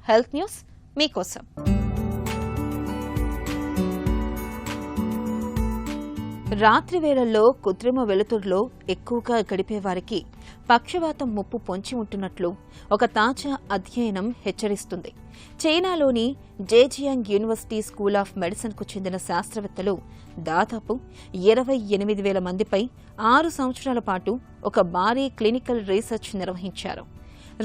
Health news మీకోసం. రాత్రి వేళల్లో కృత్రిమ వెలుతురులో ఎక్కువగా గడిపేవారికి పక్షవాతం ముప్పు పొంచి ఉంటున్నట్లు ఒక తాజా అధ్యయనం హెచ్చరిస్తుంది. చైనాలోని జేజియాంగ్ యూనివర్సిటీ స్కూల్ ఆఫ్ మెడిసిన్కు చెందిన శాస్త్రవేత్తలు దాదాపు 28,000 మందిపై 6 సంవత్సరాల పాటు ఒక భారీ క్లినికల్ రీసెర్చ్ నిర్వహించారు.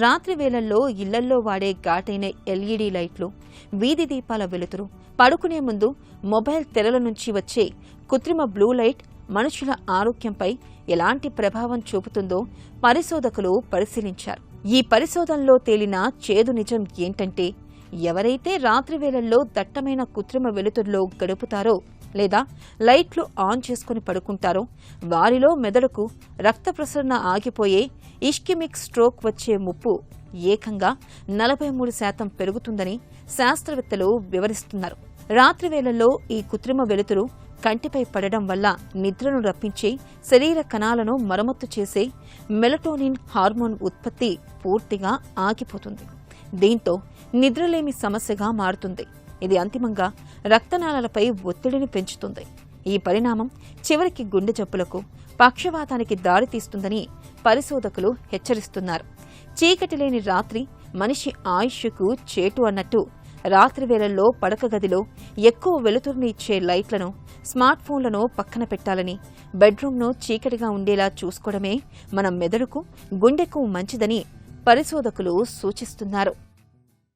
రాత్రి వేళల్లో ఇళ్లల్లో వాడే ఘాటైన ఎల్ఈడీ లైట్లు, వీధి దీపాల వెలుతురు, పడుకునే ముందు మొబైల్ తెరల నుంచి వచ్చే కృత్రిమ బ్లూ లైట్ మనుషుల ఆరోగ్యంపై ఎలాంటి ప్రభావం చూపుతుందో పరిశోధకులు పరిశీలించారు. ఈ పరిశోధనలో తేలిన చేదు నిజం ఏంటంటే, ఎవరైతే రాత్రి వేళల్లో దట్టమైన కృత్రిమ వెలుతురులో గడుపుతారో లేదా లైట్లు ఆన్ చేసుకుని పడుకుంటారో వారిలో మెదడుకు రక్త ప్రసరణ ఆగిపోయే ఇష్కిమిక్ స్ట్రోక్ వచ్చే ముప్పు ఏకంగా 43% పెరుగుతుందని శాస్త్రవేత్తలు వివరిస్తున్నారు. రాత్రి వేళల్లో ఈ కృత్రిమ వెలుతురు కంటిపై పడడం వల్ల నిద్రను రప్పించే శరీర కణాలను మరమ్మతు చేసే మెలటోనిన్ హార్మోన్ ఉత్పత్తి పూర్తిగా ఆగిపోతుంది. దీంతో నిద్రలేమి సమస్యగా మారుతుంది. ఇది అంతిమంగా రక్తనాళాలపై ఒత్తిడిని పెంచుతుంది. ఈ పరిణామం చివరికి గుండె జబ్బులకు, పక్షవాతానికి దారితీస్తుందని పరిశోధకులు హెచ్చరిస్తున్నారు. చీకటి లేని రాత్రి మనిషి ఆయుష్కు చేటు అన్నట్టు రాత్రి వేళల్లో పడక గదిలో ఎక్కువ వెలుతురుని ఇచ్చే లైట్లను, స్మార్ట్ ఫోన్లను పక్కన పెట్టాలని, బెడ్రూమ్ను చీకటిగా ఉండేలా చూసుకోవడమే మన మెదడుకు, గుండెకు మంచిదని పరిశోధకులు సూచిస్తున్నారు.